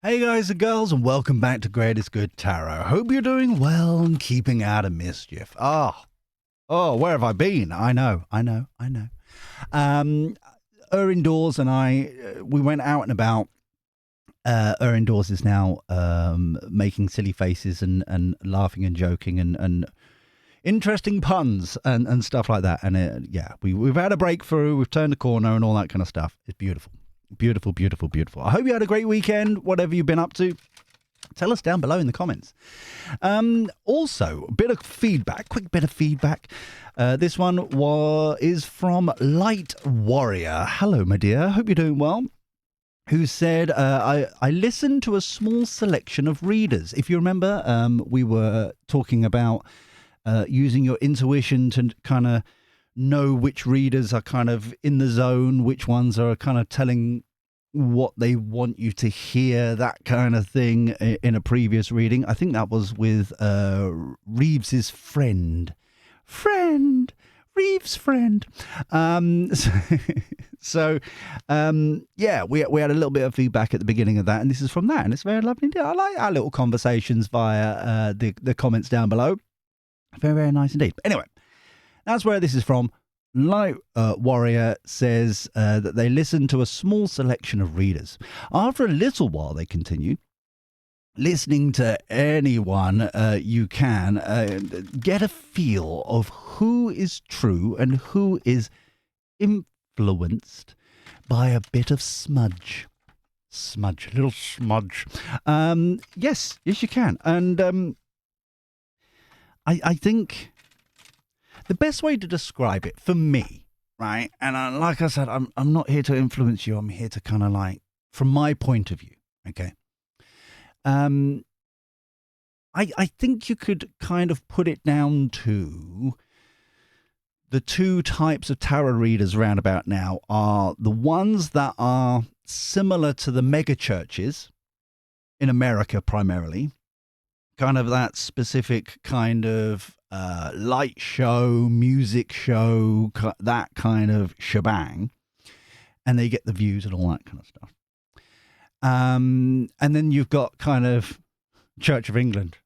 Hey guys and girls, and welcome back to Greatest Good Tarot. Hope you're doing well and keeping out of mischief. Where have I been? I know. Indoors and we went out and about. Indoors is now making silly faces and laughing and joking and interesting puns and stuff like that. And we've had a breakthrough, we've turned the corner and all that kind of stuff. It's beautiful. Beautiful, beautiful, beautiful. I hope you had a great weekend, whatever you've been up to. Tell us down below in the comments. Also, a bit of feedback, quick bit of feedback. This one is from Light Warrior. Hello, my dear. Hope you're doing well. Who said, I listened to a small selection of readers. If you remember, we were talking about using your intuition to kind of know which readers are kind of in the zone, which ones are kind of telling what they want you to hear, that kind of thing in a previous reading. I think that was with Reeves's friend. Reeves' friend. We had a little bit of feedback at the beginning of that, and this is from that, and it's very lovely. I like our little conversations via the comments down below. Very, very nice indeed. But anyway, that's where this is from. Light Warrior says that they listen to a small selection of readers. After a little while, they continue, listening to anyone you can, get a feel of who is true and who is influenced by a bit of smudge. Little smudge. Yes, you can. And I think the best way to describe it for me, right? And like I said, I'm not here to influence you. I'm here to kind of like, from my point of view, okay? I think you could kind of put it down to the two types of tarot readers around about now are the ones that are similar to the mega churches in America primarily, kind of that specific kind of light show, music show, that kind of shebang, and they get the views and all that kind of stuff. And then you've got kind of Church of England,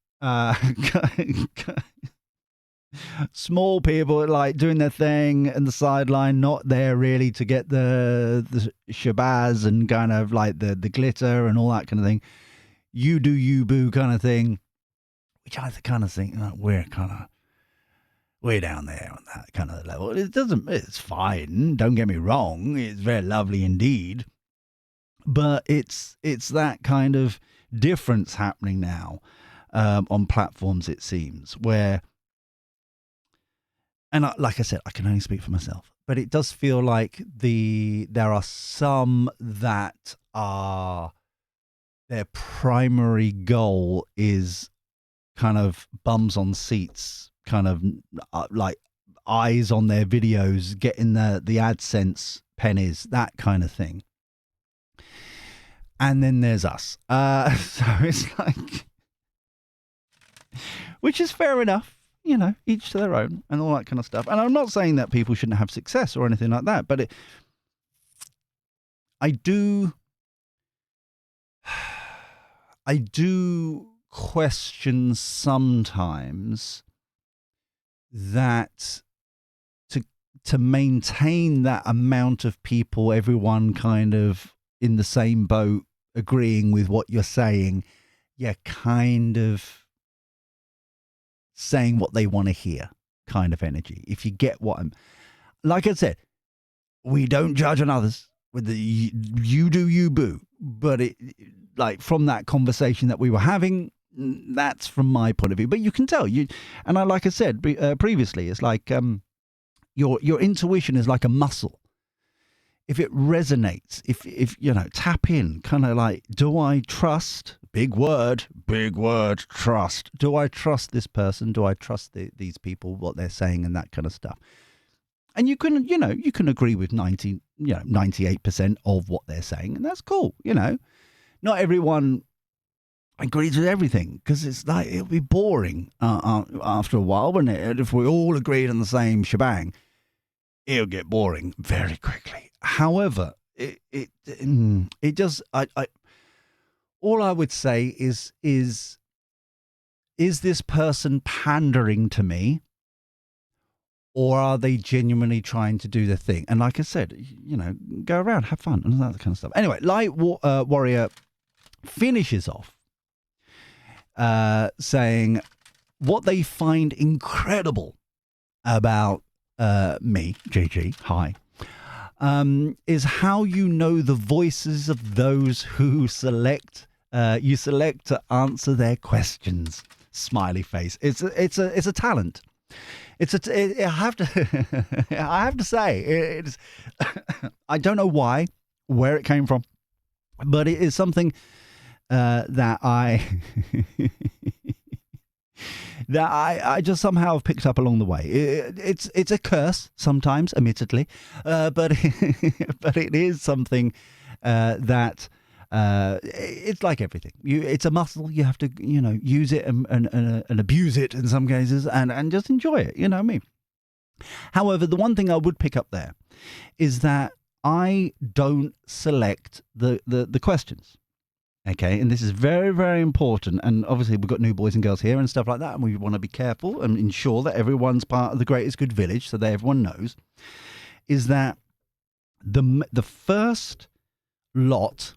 small people like doing their thing and the sideline, not there really to get the shabazz and kind of like the glitter and all that kind of thing. You do you boo kind of thing, which I kind of think we're down there on that kind of level. It's fine. Don't get me wrong. It's very lovely indeed. But it's that kind of difference happening now on platforms, it seems, where, and like I said, I can only speak for myself, but it does feel like there are some that are, their primary goal is kind of bums on seats, kind of like eyes on their videos, getting the AdSense pennies, that kind of thing. And then there's us. So it's like, which is fair enough, each to their own and all that kind of stuff. And I'm not saying that people shouldn't have success or anything like that, but I do question sometimes that to maintain that amount of people, everyone kind of in the same boat, agreeing with what you're saying, you're kind of saying what they want to hear kind of energy. If you get what I'm, like I said, we don't judge on others with the you do you boo, but it, like from that conversation that we were having, that's from my point of view. But you can tell and like I said previously, it's like your intuition is like a muscle. If it resonates, if tap in, kind of like, do I trust, big word, trust. Do I trust this person? Do I trust these people, what they're saying and that kind of stuff? And you can agree with 98% of what they're saying, and that's cool. Not everyone agrees with everything, because it's like, it'll be boring after a while, wouldn't it? If we all agreed on the same shebang, it'll get boring very quickly. However, it just all I would say is this person pandering to me, or are they genuinely trying to do the thing? And like I said, go around, have fun, and that kind of stuff. Anyway, Warrior finishes off saying what they find incredible about me, GG, hi, is how you know the voices of those who you select to answer their questions. Smiley face. It's a talent. I have to say, it's I don't know where it came from, but it is something that I just somehow have picked up along the way. It's a curse sometimes, admittedly, but it is something that it's like everything. It's a muscle. You have to use it and abuse it in some cases, and just enjoy it. You know what I mean? However, the one thing I would pick up there is that I don't select the questions. Okay, and this is very, very important. And obviously, we've got new boys and girls here and stuff like that, and we want to be careful and ensure that everyone's part of the greatest good village, so that everyone knows. Is that the first lot?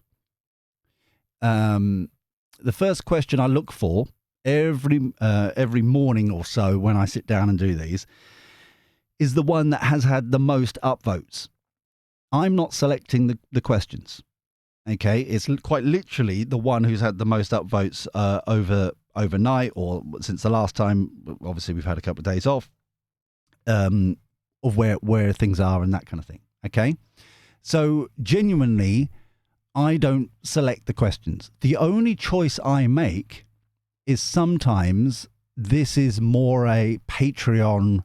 The first question I look for every morning or so when I sit down and do these is the one that has had the most upvotes. I'm not selecting the questions. Okay, it's quite literally the one who's had the most upvotes overnight, or since the last time. Obviously, we've had a couple of days off, of where things are and that kind of thing. Okay, so genuinely, I don't select the questions. The only choice I make is sometimes this is more a Patreon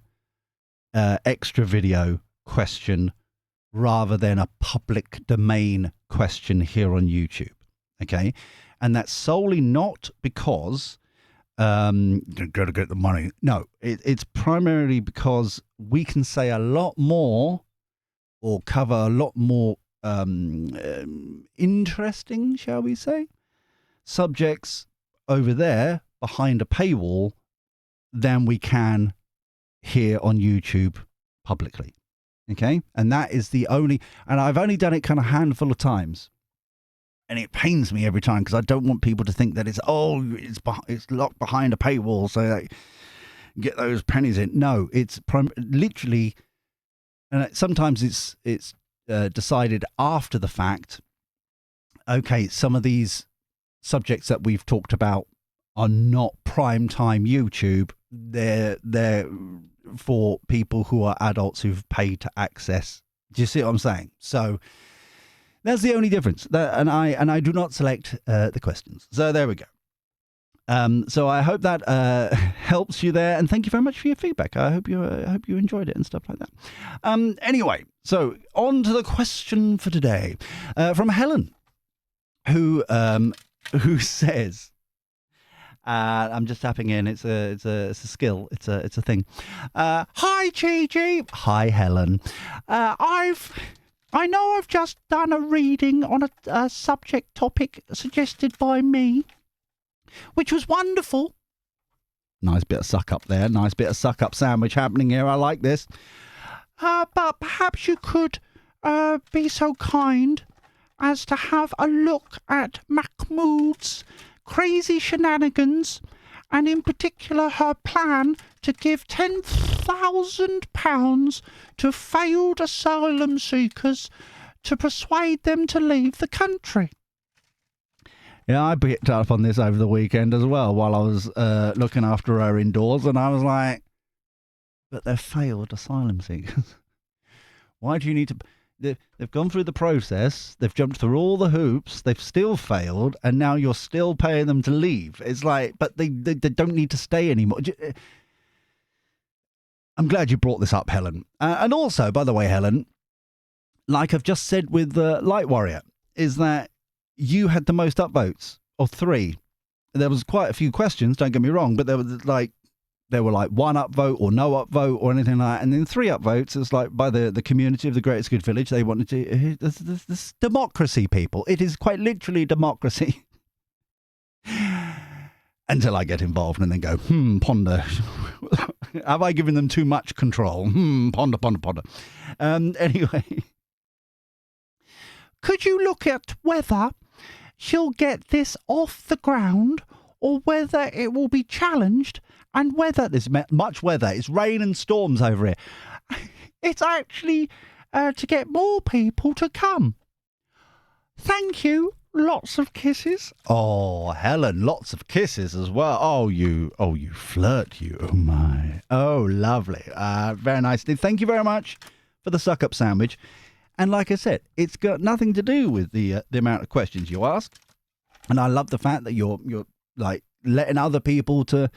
extra video question rather than a public domain question here on YouTube. Okay. And that's solely not because you've got to get the money. No, it's primarily because we can say a lot more or cover a lot more interesting, shall we say, subjects over there behind a paywall than we can here on YouTube publicly. Okay, and that is the only, and I've only done it kind of a handful of times, and it pains me every time because I don't want people to think that it's locked behind a paywall so they get those pennies in. No, it's literally, and sometimes it's decided after the fact. Okay, some of these subjects that we've talked about are not prime time YouTube. They're for people who are adults who've paid to access. Do you see what I'm saying? So that's the only difference. And I do not select the questions. So there we go. So I hope that helps you there, and thank you very much for your feedback. I hope you enjoyed it and stuff like that. Anyway, so on to the question for today from Helen, who says. I'm just tapping in. It's a skill. It's a thing. Hi, Gigi. Hi, Helen. I know I've just done a reading on a subject topic suggested by me, which was wonderful. Nice bit of suck up there. Nice bit of suck up sandwich happening here. I like this. But perhaps you could be so kind as to have a look at Mahmood's crazy shenanigans, and in particular her plan to give £10,000 to failed asylum seekers to persuade them to leave the country. Yeah, I picked up on this over the weekend as well while I was looking after her indoors, and I was like, but they're failed asylum seekers. Why do you need to... They've gone through the process, they've jumped through all the hoops, they've still failed, and now you're still paying them to leave. It's like, but they don't need to stay anymore. I'm glad you brought this up, Helen. And also, by the way, Helen, like I've just said with Light Warrior, is that you had the most upvotes, or 3. There was quite a few questions, don't get me wrong, but there were like 1 upvote or no upvote or anything like that. And then 3 upvotes, it's like by the community of the Greatest Good Village. They wanted to, this democracy, people. It is quite literally democracy. until I get involved and then go, ponder. Have I given them too much control? Ponder. Anyway. Could you look at whether she'll get this off the ground or whether it will be challenged and whether there's much weather. It's rain and storms over here. It's actually to get more people to come. Thank you. Lots of kisses. Oh, Helen, lots of kisses as well. Oh, you flirt, you. Oh, my. Oh, lovely. Very nice. Thank you very much for the suck-up sandwich. And like I said, it's got nothing to do with the amount of questions you ask. And I love the fact that you're like letting other people to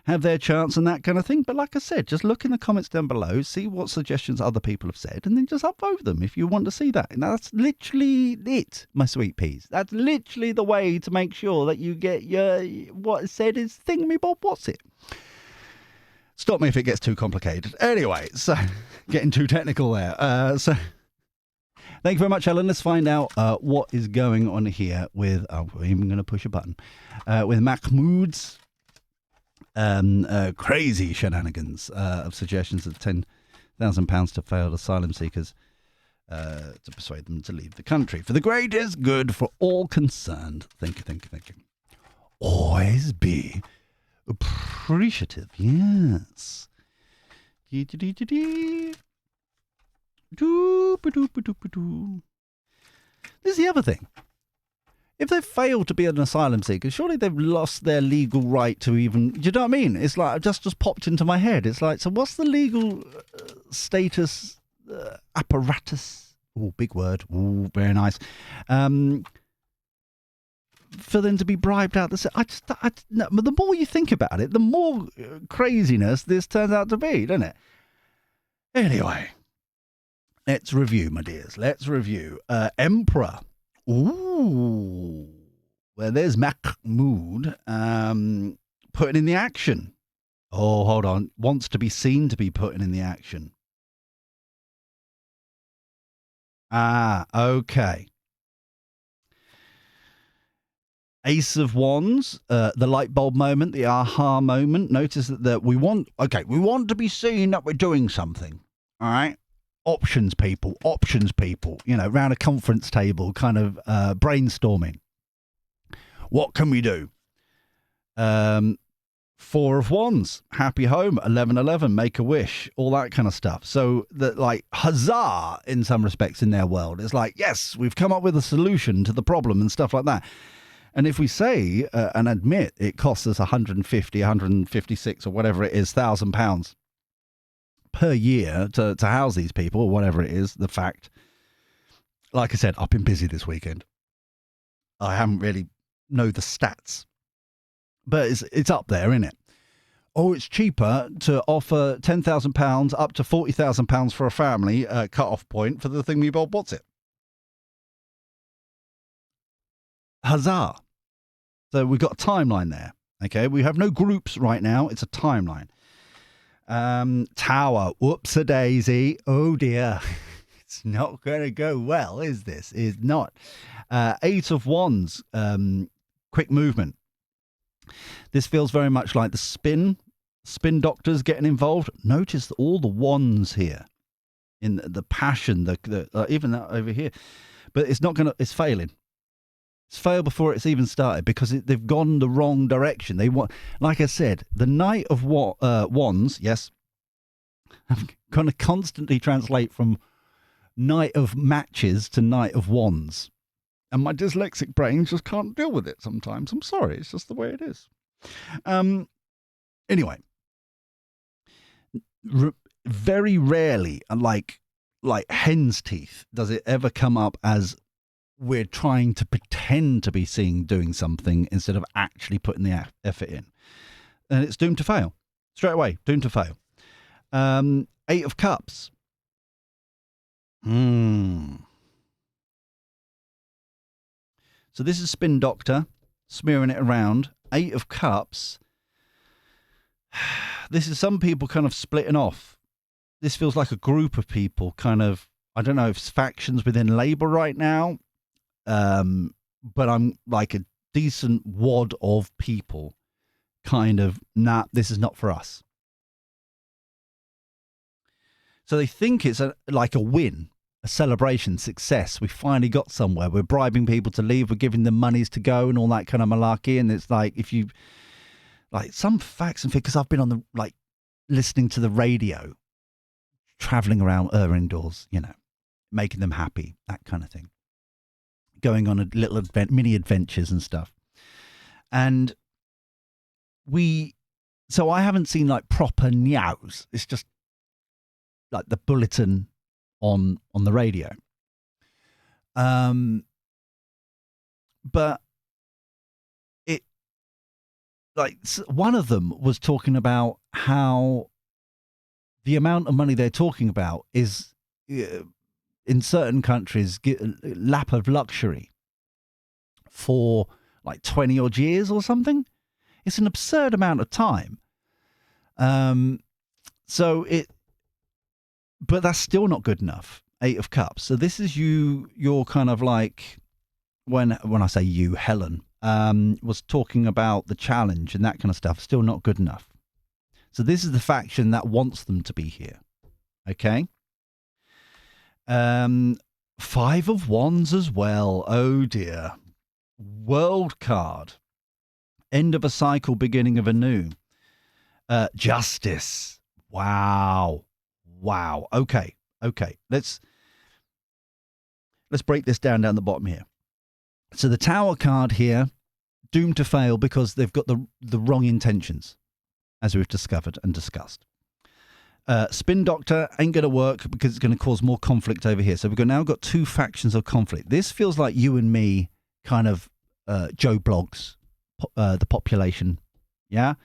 have their chance and that kind of thing. But like I said, just look in the comments down below, see what suggestions other people have said, and then just upvote them if you want to see that. And that's literally it, my sweet peas. That's literally the way to make sure that you get your what is said is thingamabob what's it. Stop me if it gets too complicated. Anyway, so getting too technical there. Thank you very much, Helen. Let's find out what is going on here with... Oh, we're even going to push a button. With Mahmood's crazy shenanigans of suggestions of £10,000 to failed asylum seekers to persuade them to leave the country. For the greatest good for all concerned. Thank you. Always be appreciative. Yes. This is the other thing. If they've failed to be an asylum seeker, surely they've lost their legal right to even... Do you know what I mean? It's like, just popped into my head. It's like, so what's the legal status, apparatus? Oh, big word. Oh, very nice. For them to be bribed out. No, but the more you think about it, the more craziness this turns out to be, doesn't it? Anyway... Let's review, my dears. Let's review. Emperor. Ooh. Well, there's Mahmood putting in the action. Oh, hold on. Wants to be seen to be putting in the action. Ah, okay. Ace of Wands, the light bulb moment, the aha moment. Notice that we want to be seen that we're doing something. All right. Options people, round a conference table, kind of brainstorming. What can we do? Four of Wands, happy home, 1111, make a wish, all that kind of stuff. So that, like, huzzah in some respects in their world. It's like, yes, we've come up with a solution to the problem and stuff like that. And if we say and admit it costs us 156 or whatever it is, £1,000 per year to house these people, or whatever it is, the fact, like I said, I've been busy this weekend. I haven't really know the stats, but it's up there, isn't it? Oh, it's cheaper to offer £10,000 up to £40,000 for a family cut-off point for the thingamabob what's it. Huzzah. So we've got a timeline there. Okay, we have no groups right now. It's a timeline. Tower, whoops-a-daisy. Oh dear, it's not going to go well, is this? It's not. Eight of Wands, quick movement. This feels very much like the spin doctors getting involved. Notice all the wands here in the passion, even that over here. But it's not going to, it's failing. It's failed before it's even started because they've gone the wrong direction. They want, like I said, the Knight of Wands, yes, I'm going to constantly translate from Knight of Matches to Knight of Wands. And my dyslexic brain just can't deal with it sometimes. I'm sorry, it's just the way it is. Anyway, very rarely, like hen's teeth, does it ever come up as we're trying to pretend to be doing something instead of actually putting the effort in. And it's doomed to fail. Straight away, doomed to fail. Eight of Cups. So this is Spin Doctor, smearing it around. Eight of Cups. This is some people kind of splitting off. This feels like a group of people kind of, I don't know if it's factions within Labour right now. But I'm like a decent wad of people kind of, nah, this is not for us. So they think it's like a win, a celebration, success. We finally got somewhere. We're bribing people to leave. We're giving them monies to go and all that kind of malarkey. And it's like, if you, like, some facts and figures, I've been on the, like, listening to the radio, traveling around indoors, you know, making them happy, that kind of thing. Going on a little mini adventures and stuff. And so I haven't seen like proper news. It's just like the bulletin on the radio. But it, like, one of them was talking about how the amount of money they're talking about is, in certain countries, lap of luxury for like 20 odd years or something. It's an absurd amount of time. But that's still not good enough. 8 of Cups. So this is you're kind of like, when I say you, Helen, was talking about the challenge and that kind of stuff, still not good enough. So this is the faction that wants them to be here. Okay. 5 of Wands as well. Oh dear. World card. End of a cycle, beginning of a new. Justice. Wow. Okay. Let's break this down the bottom here. So the Tower card here, doomed to fail because they've got the wrong intentions, as we've discovered and discussed. Spin Doctor ain't going to work because it's going to cause more conflict over here. So we've now got 2 factions of conflict. This feels like you and me, kind of Joe Blogs, the population. Yeah.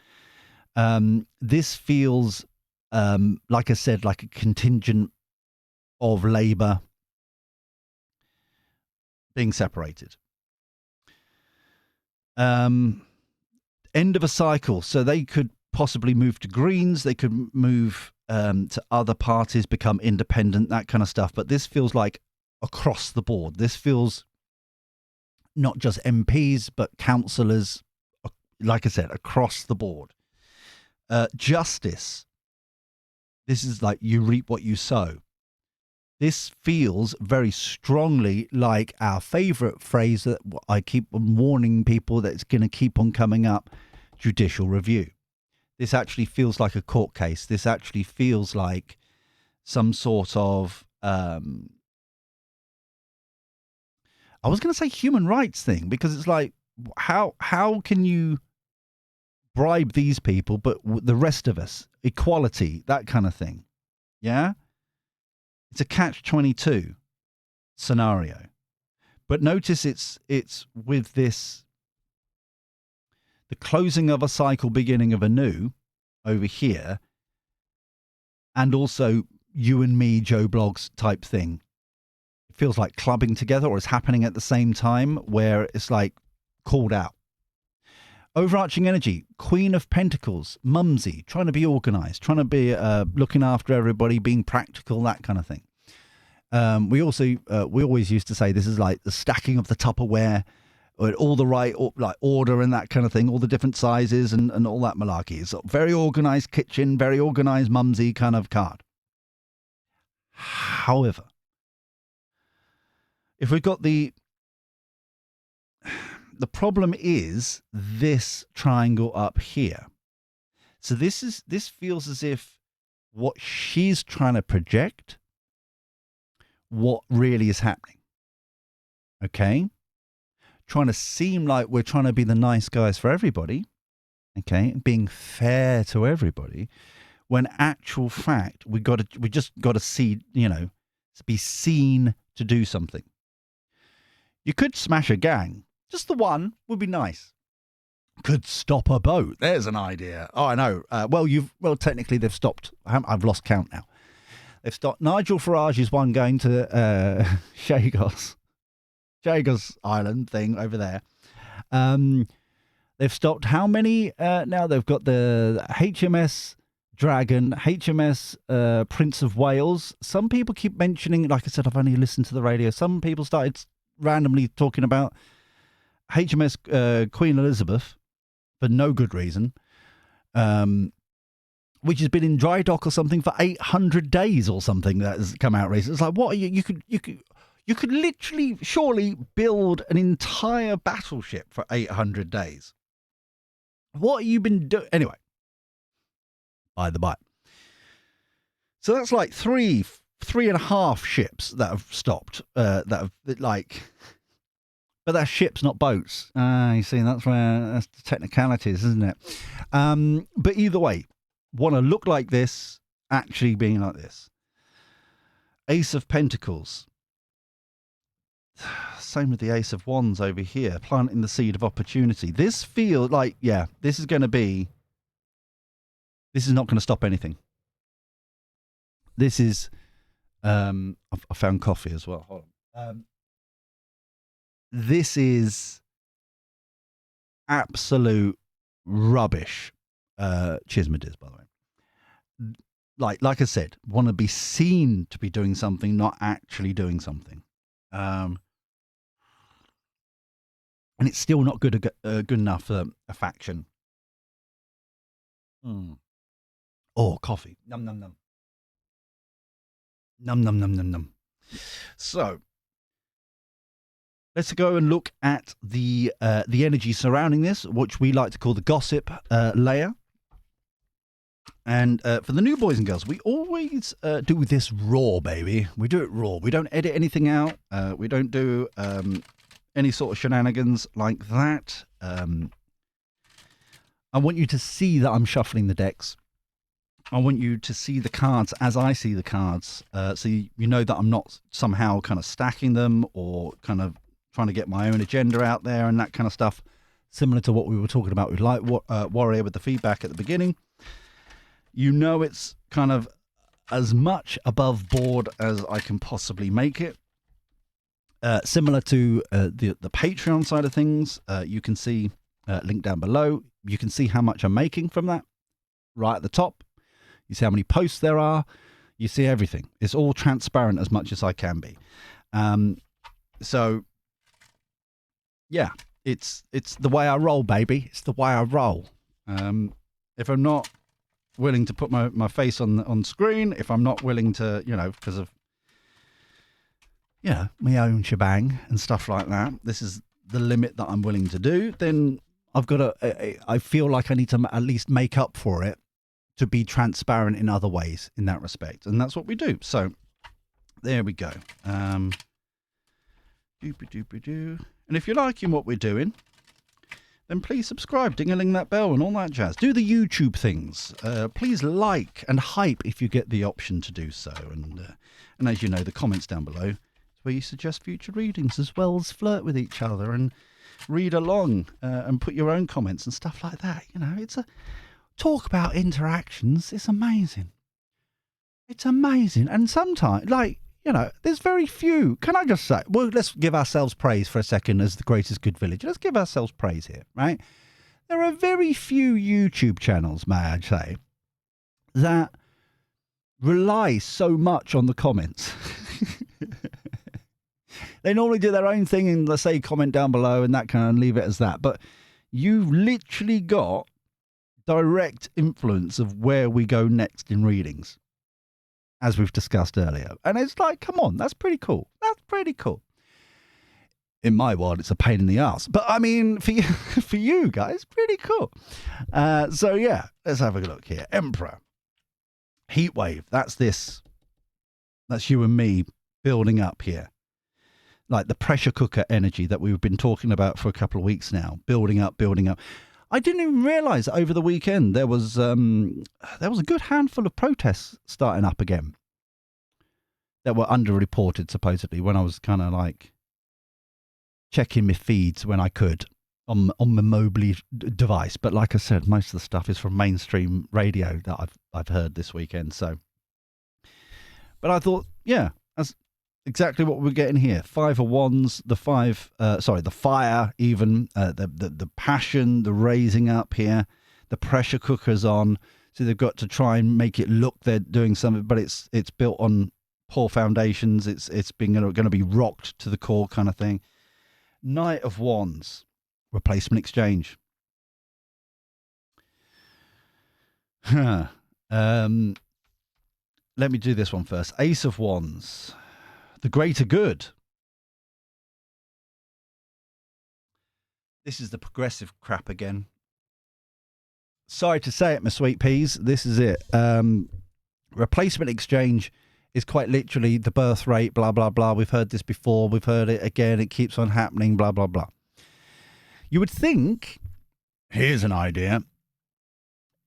This feels, like I said, like a contingent of Labour being separated. End of a cycle. So they could possibly move to Greens. They could move to other parties, become independent, that kind of stuff. But this feels like across the board. This feels not just MPs, but councillors, like I said, across the board. Justice. This is like you reap what you sow. This feels very strongly like our favourite phrase that I keep warning people that it's going to keep on coming up, judicial review. This actually feels like a court case. This actually feels like some sort of, I was going to say human rights thing, because it's like, how can you bribe these people, but the rest of us, equality, that kind of thing. Yeah. It's a catch-22 scenario, but notice it's with this, the closing of a cycle, beginning of a new over here, and also you and me, Joe Blogs type thing. It feels like clubbing together, or it's happening at the same time, where it's like called out. Overarching energy, Queen of Pentacles, mumsy, trying to be organised, trying to be looking after everybody, being practical, that kind of thing. We always used to say this is like the stacking of the Tupperware, or all the right like order and that kind of thing, all the different sizes and all that malarkey. It's a very organised kitchen, very organised mumsy kind of card. However, if we've got the problem is this triangle up here. So this feels as if what she's trying to project, what really is happening. Okay? Trying to seem like we're trying to be the nice guys for everybody. Okay? Being fair to everybody. When actual fact, we just got to see, be seen to do something. You could smash a gang. Just the one would be nice. Could stop a boat. There's an idea. Oh, I know. Well, technically they've stopped. I've lost count now. They've stopped. Nigel Farage's one going to Chagos Island thing over there. They've stopped how many? Now they've got the HMS Dragon, HMS Prince of Wales. Some people keep mentioning, like I said, I've only listened to the radio. Some people started randomly talking about HMS Queen Elizabeth for no good reason. which has been in dry dock or something for 800 days or something that has come out recently. It's like, what? You could literally, surely build an entire battleship for 800 days. What have you been doing? Anyway, by the by. So that's like three and a half ships that have stopped. That have like, but that's ships, not boats. You see, that's the technicalities, isn't it? But either way, want to look like this, actually being like this. Ace of Pentacles. Same with the Ace of Wands over here, planting the seed of opportunity. This feels like, yeah, this is not going to stop anything. This is, I found coffee as well. Hold on. This is absolute rubbish. Cheers, Mediz, by the way. Like I said, want to be seen to be doing something, not actually doing something. And it's still not good enough for a faction. Oh, coffee. Num, num, num. Num, num, num, num, num. So, let's go and look at the energy surrounding this, which we like to call the gossip layer. And for the new boys and girls, we always do this raw, baby. We do it raw. We don't edit anything out. We don't do any sort of shenanigans like that. I want you to see that I'm shuffling the decks. I want you to see the cards as I see the cards. So you know that I'm not somehow kind of stacking them or kind of trying to get my own agenda out there and that kind of stuff. Similar to what we were talking about with Light Warrior with the feedback at the beginning. You know it's kind of as much above board as I can possibly make it. Similar to the Patreon side of things, you can see, link down below, you can see how much I'm making from that right at the top. You see how many posts there are. You see everything. It's all transparent as much as I can be. So, yeah, it's the way I roll, baby. It's the way I roll. If I'm not willing to put my face on screen, if I'm not willing to, because of, my own shebang and stuff like that, this is the limit that I'm willing to do, then I've got to, I feel like I need to at least make up for it to be transparent in other ways in that respect. And that's what we do. So there we go. And if you're liking what we're doing, then please subscribe, ding-a-ling that bell and all that jazz. Do the YouTube things. Please like and hype if you get the option to do so. And as you know, the comments down below is where you suggest future readings as well as flirt with each other and read along and put your own comments and stuff like that. It's a talk about interactions. It's amazing. It's amazing. And sometimes, there's very few. Can I just say, well, let's give ourselves praise for a second as the greatest good village. Let's give ourselves praise here, right? There are very few YouTube channels, may I say, that rely so much on the comments. They normally do their own thing and, let's say, comment down below and that kind of leave it as that. But you've literally got direct influence of where we go next in readings, as we've discussed earlier. And it's like, come on, that's pretty cool. That's pretty cool. In my world, it's a pain in the ass. But I mean, for you guys, pretty cool. So yeah, let's have a look here. Emperor. Heatwave. That's you and me building up here. Like the pressure cooker energy that we've been talking about for a couple of weeks now. Building up, building up. I didn't even realise over the weekend there was a good handful of protests starting up again that were underreported, supposedly, when I was kind of like checking my feeds when I could on my mobile device. But like I said, most of the stuff is from mainstream radio that I've heard this weekend. So, but I thought, yeah, that's exactly what we're getting here. 5 of Wands, the fire, even the passion, the raising up here, the pressure cookers on. So they've got to try and make it look they're doing something, but it's built on poor foundations. It's been going to be rocked to the core, kind of thing. Knight of Wands, replacement exchange. Let me do this one first. Ace of Wands. The greater good. This is the progressive crap again. Sorry to say it, my sweet peas. This is it. Replacement exchange is quite literally the birth rate, blah, blah, blah. We've heard this before. We've heard it again. It keeps on happening, blah, blah, blah. You would think, here's an idea,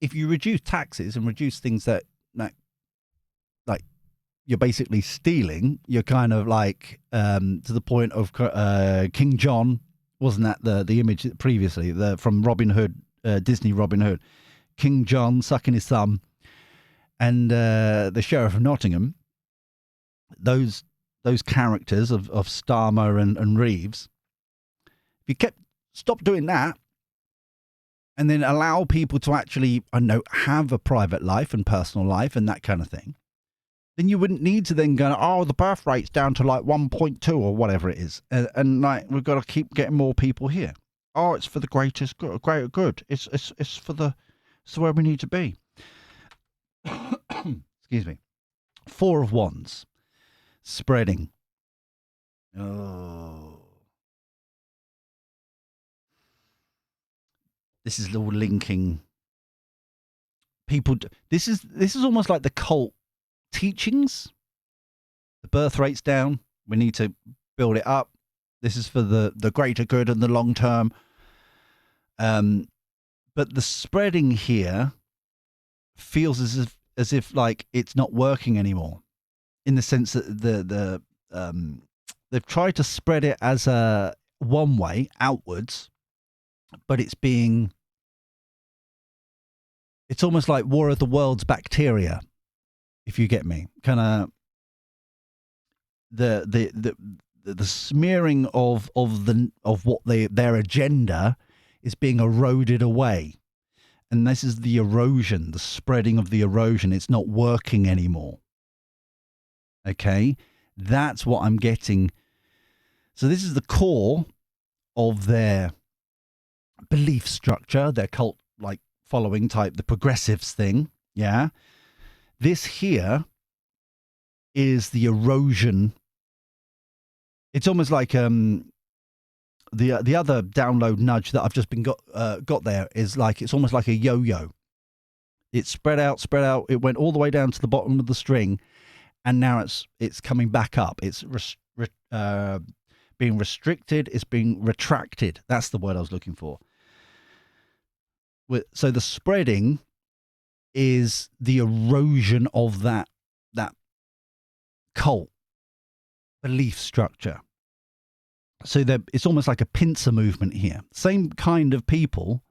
if you reduce taxes and reduce things that like you're basically stealing, you're kind of like to the point of King John, wasn't that the image previously from Robin Hood, Disney Robin Hood, King John sucking his thumb, and the Sheriff of Nottingham, those characters of Starmer and Reeves, if you stop doing that and then allow people to actually, have a private life and personal life and that kind of thing, then you wouldn't need to then go, oh, the birth rate's down to like 1.2 or whatever it is. And like, we've got to keep getting more people here. Oh, it's for the greater good. It's where we need to be. Excuse me. Four of Wands. Spreading. Oh. This is all linking. People. This is almost like the cult teachings. The birth rate's down. We need to build it up. This is for the greater good and the long term. But the spreading here feels as if like it's not working anymore, in the sense that they've tried to spread it as a one way outwards, but it's almost like War of the Worlds bacteria, if you get me. Kind of the smearing of what their agenda is being eroded away. And this is the erosion, the spreading of the erosion. It's not working anymore. Okay? That's what I'm getting. So this is the core of their belief structure, their cult like following type, the progressives thing. Yeah. This here is the erosion. It's almost like the other download nudge that I've just been got there is like, it's almost like a yo-yo. It's spread out. It went all the way down to the bottom of the string, and now it's coming back up. It's being restricted. It's being retracted. That's the word I was looking for. So the spreading is the erosion of that cult belief structure. So it's almost like a pincer movement here. Same kind of people.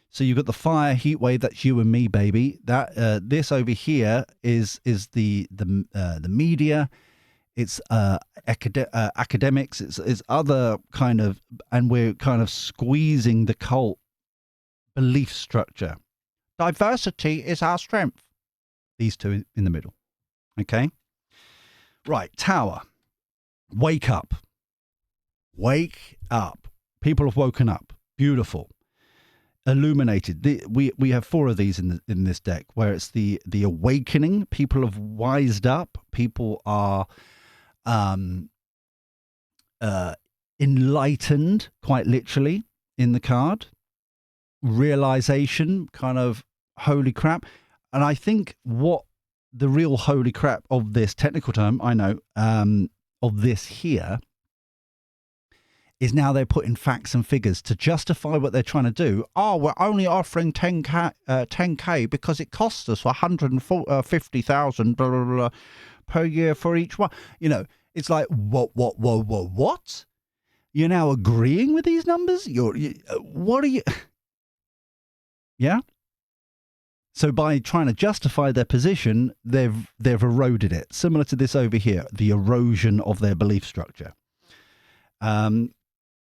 So you've got the fire heat wave. That's you and me, baby. That this over here is the media. It's academics. It's other kind of, and we're kind of squeezing the cult belief structure. Diversity is our strength. These two in the middle. Okay. Right. Tower. Wake up. Wake up. People have woken up. Beautiful. Illuminated. We have four of these in this deck, where it's the awakening. People have wised up. People are enlightened, quite literally, in the card. Realization, kind of holy crap. And I think what the real holy crap of this technical term, I know, of this here, is now they're putting facts and figures to justify what they're trying to do. Oh, we're only offering 10K because it costs us 150,000 blah, blah, blah, per year for each one. You know, it's like, what? You're now agreeing with these numbers? What are you? Yeah? So by trying to justify their position, they've eroded it. Similar to this over here, the erosion of their belief structure.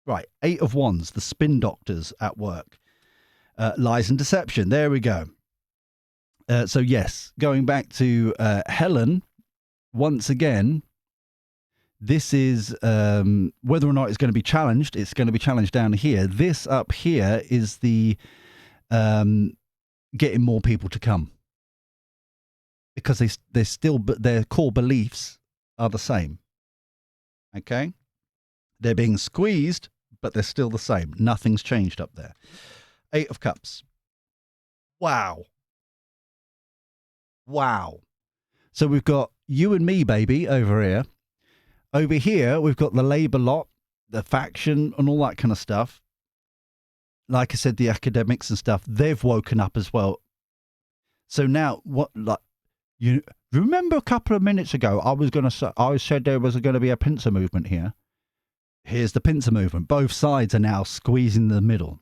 Right, 8 of Wands, the spin doctors at work. Lies and deception, there we go. So yes, going back to Helen, once again, this is whether or not it's going to be challenged. It's going to be challenged down here. This up here is the getting more people to come because they're still, but their core beliefs are the same. Okay, they're being squeezed, but they're still the same. Nothing's changed up there. 8 of Cups. Wow. So we've got you and me, baby, over here. Over here, we've got the Labour lot, the faction, and all that kind of stuff. Like I said, the academics and stuff, they've woken up as well. So now, what, like, you remember a couple of minutes ago, I said there was going to be a pincer movement here. Here's the pincer movement. Both sides are now squeezing the middle.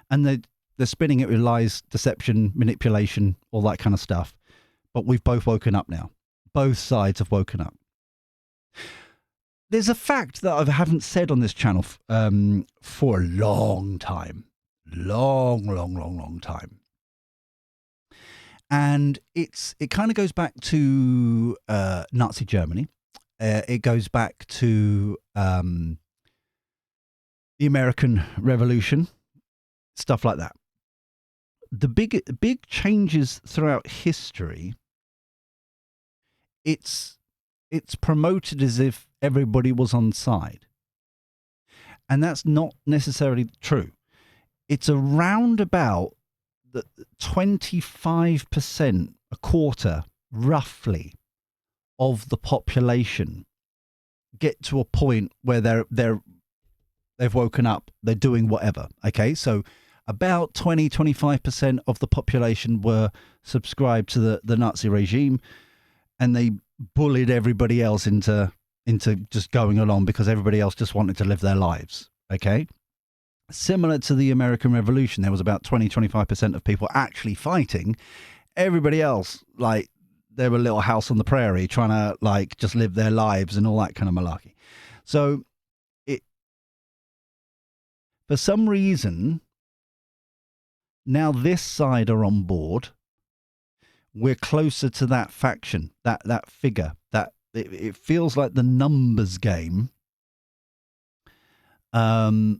And they're spinning it with lies, deception, manipulation, all that kind of stuff. But we've both woken up now. Both sides have woken up. There's a fact that I haven't said on this channel for a long time. Long time. And it kind of goes back to Nazi Germany. It goes back to the American Revolution, stuff like that. The big changes throughout history, it's promoted as if everybody was on side. And that's not necessarily true. It's around about the 25%, a quarter, roughly, of the population get to a point where they've woken up, they're doing whatever. Okay, so about 25% of the population were subscribed to the Nazi regime, and they bullied everybody else into just going along because everybody else just wanted to live their lives. Okay, similar to the American Revolution, there was about 25% of people actually fighting. Everybody else, like, they were a little house on the prairie trying to, like, just live their lives and all that kind of malarkey. So for some reason, now this side are on board. We're closer to that faction, that figure, that it feels like the numbers game has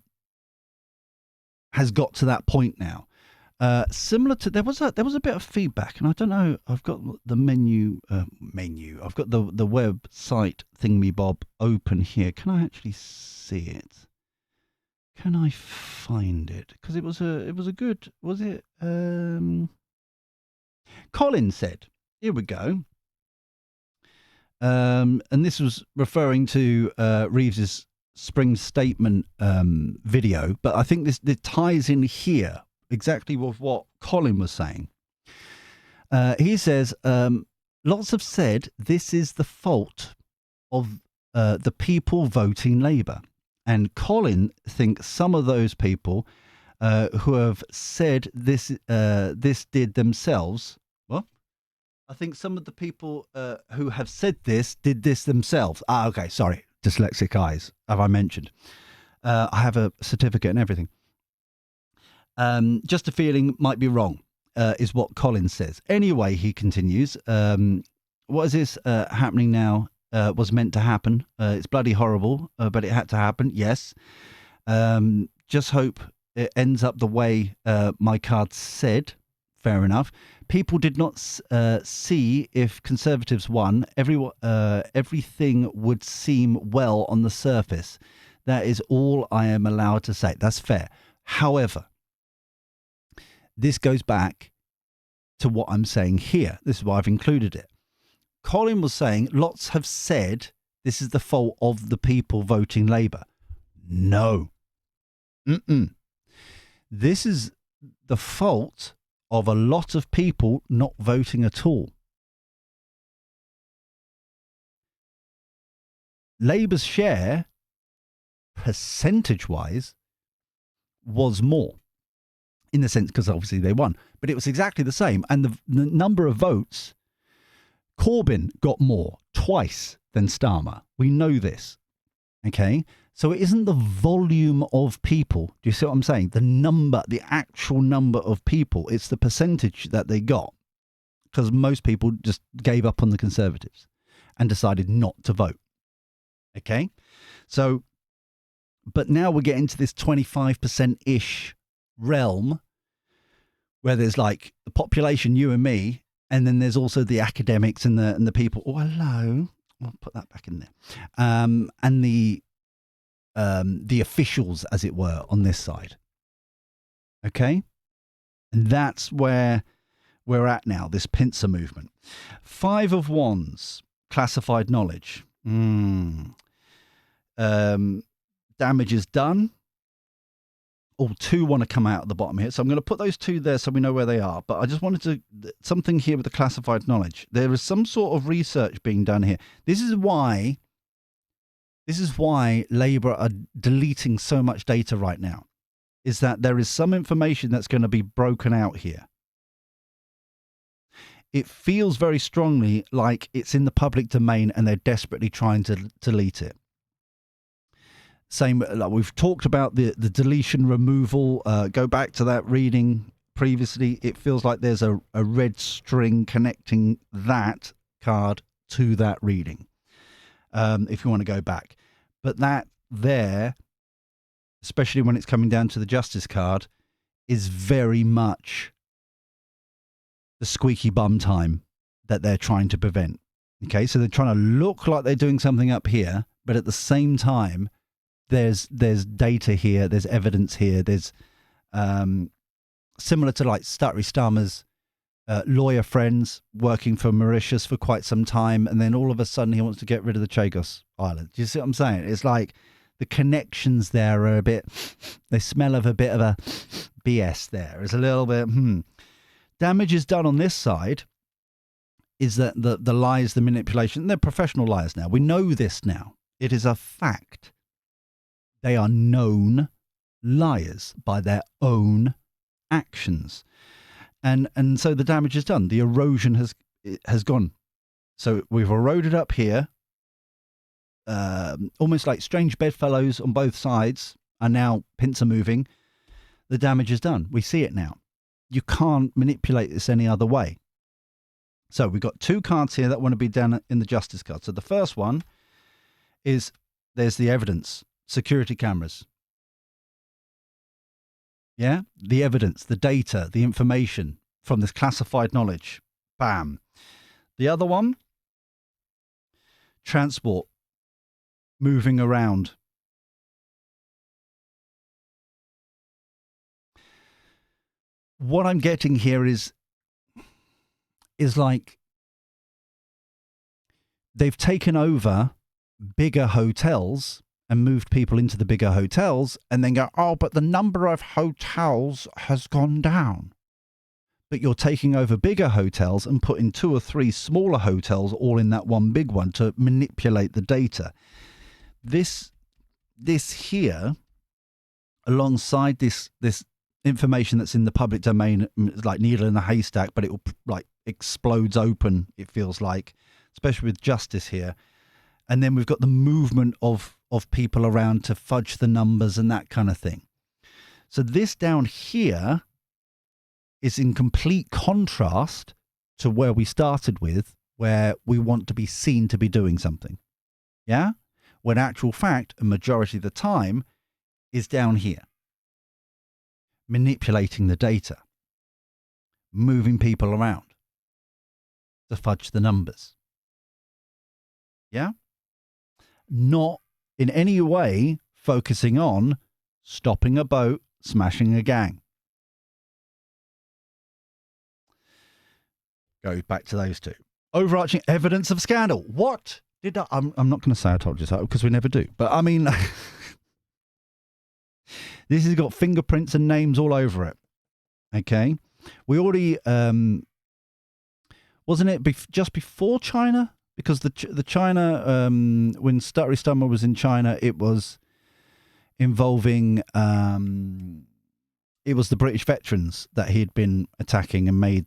got to that point now. Similar to, there was a bit of feedback, and I don't know, I've got the menu, I've got the website thingy-bob open here. Can I actually see it? Can I find it? Because it was a good, was it? Colin said, here we go. And this was referring to Reeves's spring statement video, but I think this ties in here exactly with what Colin was saying. He says, lots have said this is the fault of the people voting Labour. And Colin thinks some of those people who have said this did themselves. What? I think some of the people who have said this did this themselves. Ah, okay, sorry. Dyslexic eyes, have I mentioned? I have a certificate and everything. Just a feeling might be wrong, is what Colin says. Anyway, he continues, what is this happening now was meant to happen. It's bloody horrible, but it had to happen, yes. Just hope it ends up the way my card said. Fair enough. People did not see if Conservatives won. Everything would seem well on the surface. That is all I am allowed to say. That's fair. However, this goes back to what I'm saying here. This is why I've included it. Colin was saying lots have said this is the fault of the people voting Labour. No. This is the fault of a lot of people not voting at all. Labour's share, percentage-wise, was more. In the sense, because obviously they won. But it was exactly the same. And the number of votes, Corbyn got more, twice, than Starmer. We know this. Okay? So it isn't the volume of people. Do you see what I'm saying? The number, the actual number of people. It's the percentage that they got. Because most people just gave up on the Conservatives and decided not to vote. Okay? So, but now we're getting to this 25%-ish realm where there's like the population, you and me, and then there's also the academics and the people. Oh, hello. I'll put that back in there. And the officials, as it were, on this side. Okay? And that's where we're at now, this pincer movement. 5 of Wands, classified knowledge. Damage is done. All 2 want to come out at the bottom here. So I'm going to put those 2 there so we know where they are. But I just wanted to, something here with the classified knowledge. There is some sort of research being done here. This is why Labour are deleting so much data right now, is that there is some information that's going to be broken out here. It feels very strongly like it's in the public domain and they're desperately trying to delete it. Same, like we've talked about the deletion removal. Go back to that reading previously. It feels like there's a red string connecting that card to that reading, if you want to go back. But that there, especially when it's coming down to the Justice card, is very much the squeaky bum time that they're trying to prevent. Okay, so they're trying to look like they're doing something up here, but at the same time, there's data here, there's evidence here, there's similar to like Stuttery Stammer's lawyer friends working for Mauritius for quite some time, and then all of a sudden he wants to get rid of the Chagos Island. Do you see what I'm saying? It's like the connections there are a bit, they smell of a bit of a BS there. It's a little bit, Damage is done on this side is that the lies, the manipulation, they're professional liars now. We know this now. It is a fact. They are known liars by their own actions. And so the damage is done. The erosion has gone. So we've eroded up here. Almost like strange bedfellows on both sides are now pincer moving. The damage is done. We see it now. You can't manipulate this any other way. So we've got 2 cards here that want to be down in the Justice card. So the first one is, there's the evidence, security cameras. Yeah, the evidence, the data, the information from this classified knowledge. Bam. The other one, transport, moving around. What I'm getting here is like they've taken over bigger hotels and moved people into the bigger hotels and then go, oh, but the number of hotels has gone down. But you're taking over bigger hotels and putting 2 or 3 smaller hotels all in that one big one to manipulate the data. This here, alongside this information that's in the public domain, like needle in a haystack, but it will like explodes open, it feels like, especially with Justice here. And then we've got the movement of people around to fudge the numbers and that kind of thing. So this down here is in complete contrast to where we started with, where we want to be seen to be doing something. Yeah? When actual fact, a majority of the time, is down here. Manipulating the data. Moving people around to fudge the numbers. Yeah? Not in any way focusing on stopping a boat, smashing a gang. Go back to those 2. Overarching evidence of scandal. What did I... I'm not going to say I told you so, because we never do. But I mean, this has got fingerprints and names all over it. Okay? We already... wasn't it just before China? Because the China... when Stuttery Stummer was in China, it was involving... it was the British veterans that he had been attacking and made...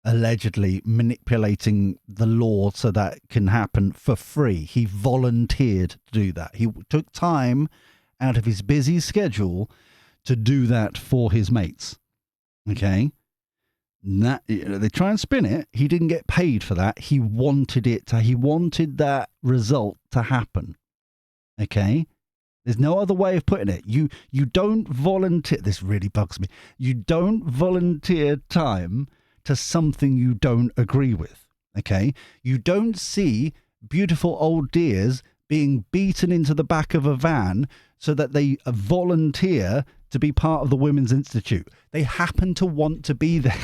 allegedly manipulating the law so that can happen for free. He volunteered to do that. He took time out of his busy schedule to do that for his mates. Okay? That, they try and spin it. He didn't get paid for that. He wanted it to. He wanted that result to happen. Okay? There's no other way of putting it. You don't volunteer. This really bugs me. You don't volunteer time to something you don't agree with. Okay? You don't see beautiful old dears being beaten into the back of a van so that they volunteer to be part of the Women's Institute. They happen to want to be there.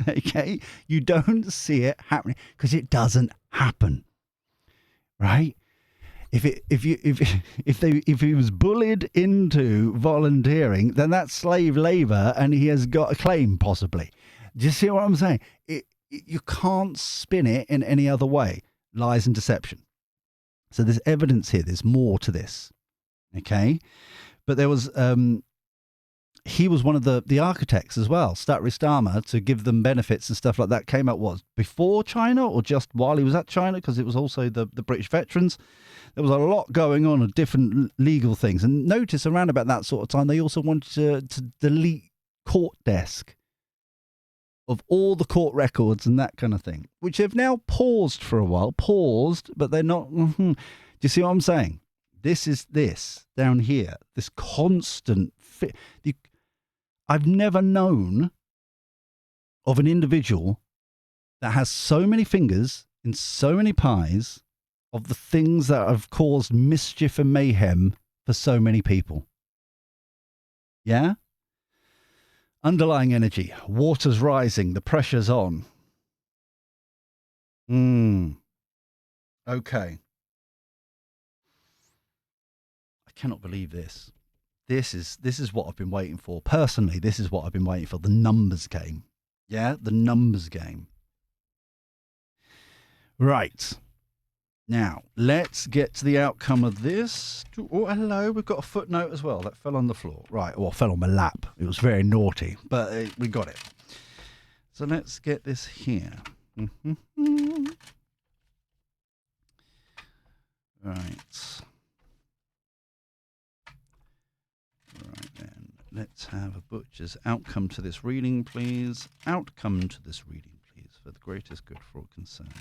Okay? You don't see it happening because it doesn't happen. Right? If he was bullied into volunteering, then that's slave labor and he has got a claim possibly. Do you see what I'm saying? You can't spin it in any other way. Lies and deception. So there's evidence here. There's more to this. Okay? But there was, he was one of the architects as well, Starmer, to give them benefits and stuff like that. Came out, what, before China or just while he was at China? Because it was also the British veterans. There was a lot going on of different legal things. And notice around about that sort of time, they also wanted to delete court desk of all the court records and that kind of thing, which have now paused for a while. Paused, but they're not. Do you see what I'm saying? This is this down here, this constant I've never known of an individual that has so many fingers in so many pies of the things that have caused mischief and mayhem for so many people. Yeah? Underlying energy, water's rising, the pressure's on. Okay. I cannot believe this. This is what I've been waiting for. Personally, this is what I've been waiting for. The numbers game. Yeah, the numbers game. Right. Now, let's get to the outcome of this. Oh, hello. We've got a footnote as well. That fell on the floor. Right. Well, fell on my lap. It was very naughty, but we got it. So let's get this here. Right. Right then. Let's have a butcher's outcome to this reading, please. Outcome to this reading, please, for the greatest good for all concerned.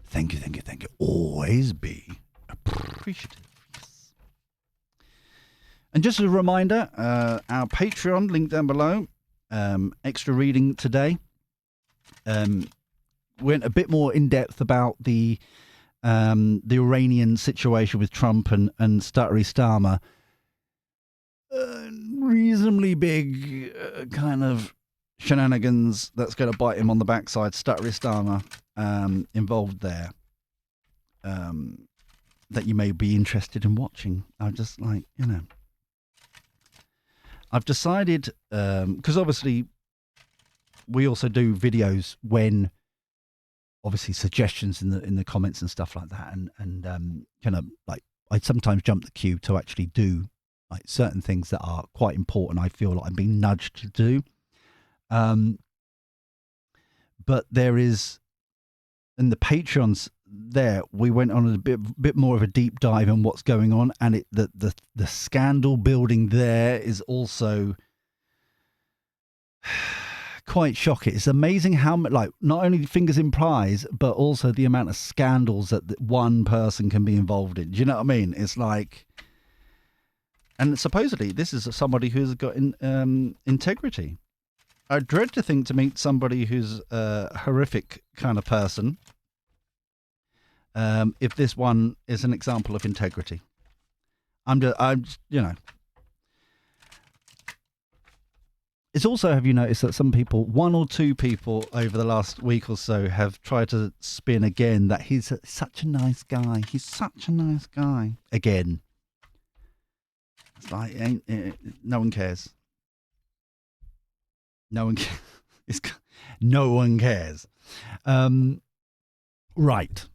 Thank you, thank you, thank you. Always be appreciative. Yes. And just as a reminder, our Patreon, link down below, extra reading today. Went a bit more in depth about the Iranian situation with Trump and Starmer. Reasonably big kind of shenanigans that's going to bite him on the backside. Starmer involved there that you may be interested in watching. I'm just like, I've decided, because obviously we also do videos when obviously suggestions in the comments and stuff like that, and kind of like I sometimes jump the queue to actually do like certain things that are quite important. I feel like I'm being nudged to do. But there is, in the Patreons there, we went on a bit more of a deep dive on what's going on, and the scandal building there is also quite shocking. It's amazing how much, like, not only fingers in pies, but also the amount of scandals that one person can be involved in. Do you know what I mean? It's like, and supposedly this is somebody who's got integrity. I dread to think to meet somebody who's a horrific kind of person. If this one is an example of integrity, I'm It's also, have you noticed that some people, one or two people over the last week or so, have tried to spin again that he's such a nice guy. He's such a nice guy. Again. It's like, no one cares. No one cares. No one cares. Right.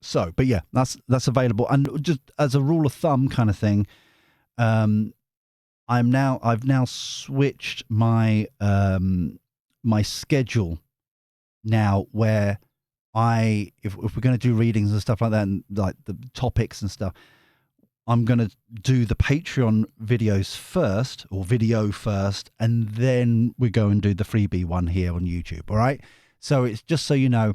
So, but yeah, that's available. And just as a rule of thumb kind of thing, I've now switched my my schedule now, where if we're going to do readings and stuff like that, and like the topics and stuff, I'm going to do the Patreon videos first, or video first, and then we go and do the freebie one here on YouTube. All right. So it's just so you know,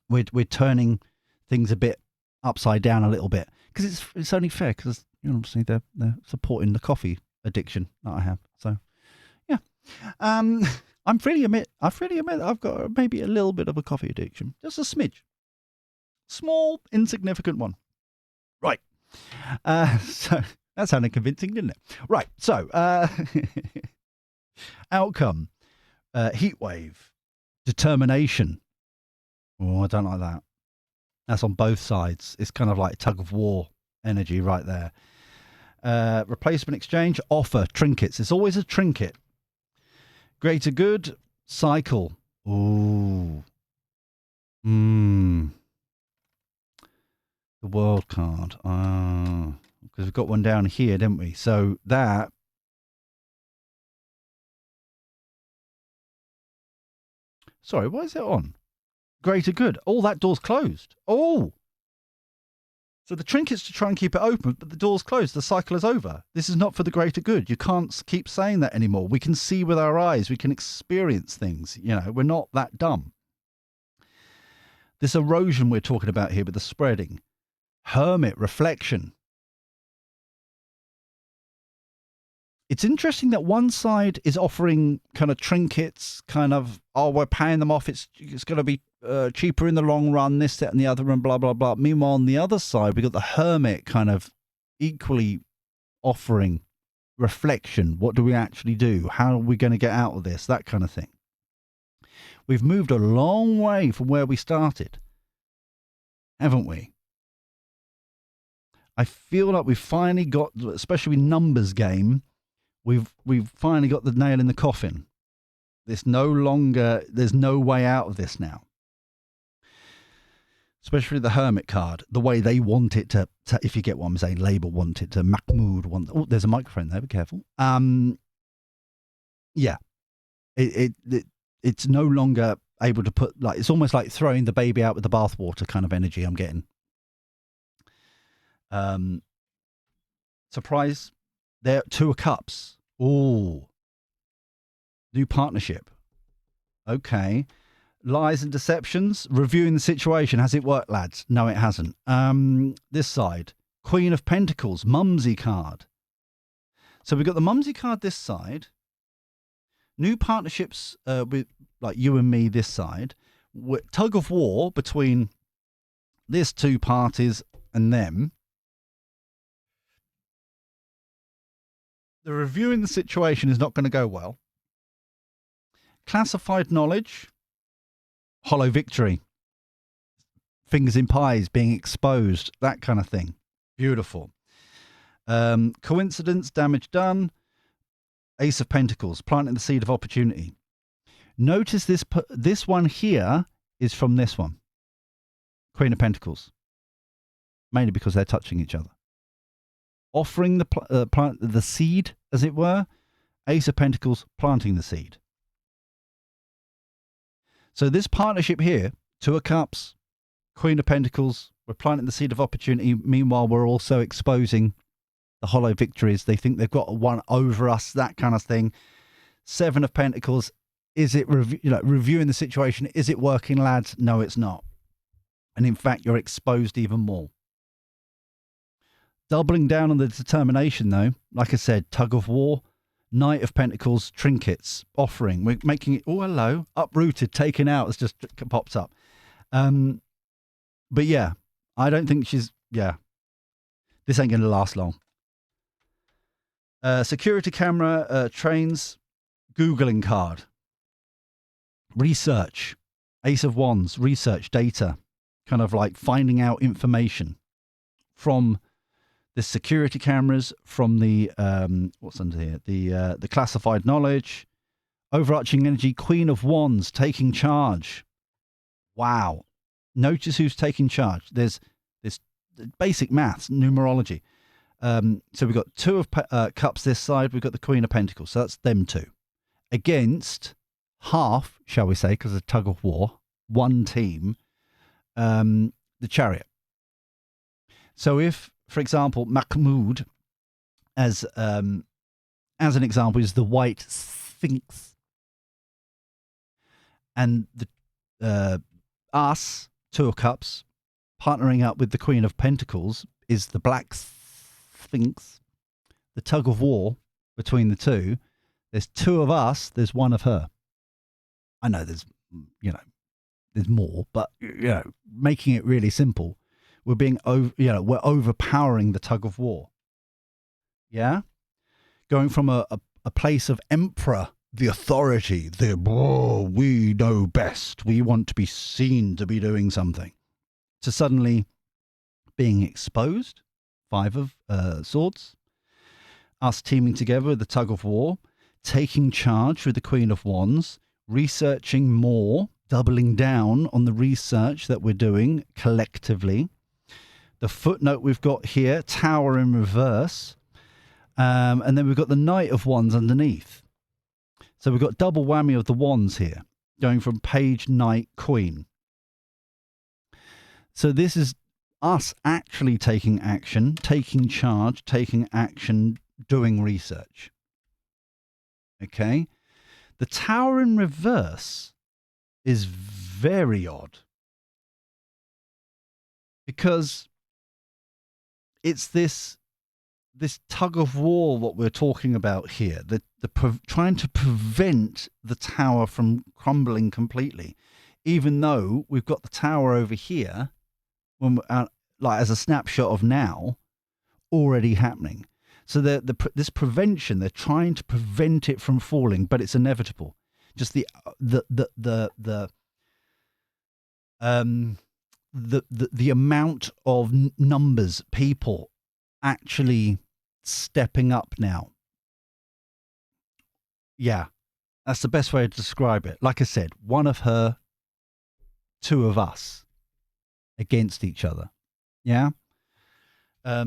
we're turning things a bit upside down a little bit, because it's only fair, because obviously they're supporting the coffee addiction that I have. So yeah, I freely admit I've got maybe a little bit of a coffee addiction, just a smidge, small insignificant one. Right. So that sounded convincing, didn't it? Right. So outcome, heat wave, determination. Oh, I don't like that. That's on both sides. It's kind of like tug of war energy right there. Replacement exchange, offer, trinkets. It's always a trinket. Greater good, cycle. Ooh. The world card. Because we've got one down here, didn't we? So that. Sorry, what is it on? Greater good. Oh, that door's closed. Oh. So the trinket's to try and keep it open, but the door's closed. The cycle is over. This is not for the greater good. You can't keep saying that anymore. We can see with our eyes. We can experience things. We're not that dumb. This erosion we're talking about here with the spreading. Hermit, reflection. It's interesting that one side is offering kind of trinkets, kind of, we're paying them off. It's going to be cheaper in the long run, this, that, and the other, and blah, blah, blah. Meanwhile, on the other side, we've got the hermit kind of equally offering reflection. What do we actually do? How are we going to get out of this? That kind of thing. We've moved a long way from where we started, haven't we? I feel like we've finally got, especially with numbers game, we've finally got the nail in the coffin. There's no way out of this now. Especially the Hermit card, the way they want it to if you get what I'm saying, Labour want it to, Mahmood want. Oh, there's a microphone there. Be careful. Yeah, it's no longer able to put, like, it's almost like throwing the baby out with the bathwater kind of energy I'm getting. Surprise, there, 2 of Cups. Ooh, new partnership. Okay. Lies and deceptions, reviewing the situation. Has it worked, lads? No, it hasn't. This side, Queen of Pentacles, Mumsy card. So we've got the Mumsy card this side. New partnerships with, like, you and me this side. Tug of war between these 2 parties and them. The reviewing the situation is not going to go well. Classified knowledge. Hollow victory. Fingers in pies, being exposed, that kind of thing. Beautiful. Coincidence, damage done. Ace of Pentacles, planting the seed of opportunity. Notice this one here is from this one. Queen of Pentacles. Mainly because they're touching each other. Offering the seed, as it were. Ace of Pentacles, planting the seed. So this partnership here, 2 of Cups, Queen of Pentacles, we're planting the seed of opportunity. Meanwhile, we're also exposing the hollow victories. They think they've got one over us, that kind of thing. 7 of Pentacles, is it reviewing the situation? Is it working, lads? No, it's not. And in fact, you're exposed even more. Doubling down on the determination, though, like I said, tug of war. Knight of Pentacles, trinkets, offering. We're making it, oh, hello, uprooted, taken out, it's just popped up. But yeah, I don't think this ain't going to last long. Security camera, trains, Googling card. Research, Ace of Wands, research, data, kind of like finding out information from the security cameras, from the what's under here, the classified knowledge, overarching energy, Queen of Wands, taking charge. Wow. Notice who's taking charge. There's this basic maths, numerology. So we've got 2 of Cups this side. We've got the Queen of Pentacles. So that's them 2. Against half, shall we say, because of tug of war, one team, the Chariot. So if, for example, Mahmood, as an example, is the white Sphinx, and the us, 2 of Cups, partnering up with the Queen of Pentacles, is the Black Sphinx, the tug of war between the two. There's two of us, there's one of her. I know there's more, but making it really simple, we're overpowering the tug of war. Yeah, going from a place of emperor, the authority, we know best, we want to be seen to be doing something, to suddenly being exposed. Five of Swords, us teaming together with the tug of war, taking charge with the Queen of Wands, researching more, doubling down on the research that we're doing collectively. The footnote we've got here, Tower in reverse, and then we've got the Knight of Wands underneath. So we've got double whammy of the wands here, going from page, knight, queen. So this is us actually taking action, taking charge, taking action, doing research. Okay? The Tower in reverse is very odd, because it's this tug of war, what we're talking about here, trying to prevent the tower from crumbling completely, even though we've got the tower over here, when like as a snapshot of now, already happening. So this prevention, they're trying to prevent it from falling, but it's inevitable. Just the amount of numbers, people actually stepping up now. Yeah, that's the best way to describe it. Like I said, one of her, two of us against each other. Yeah.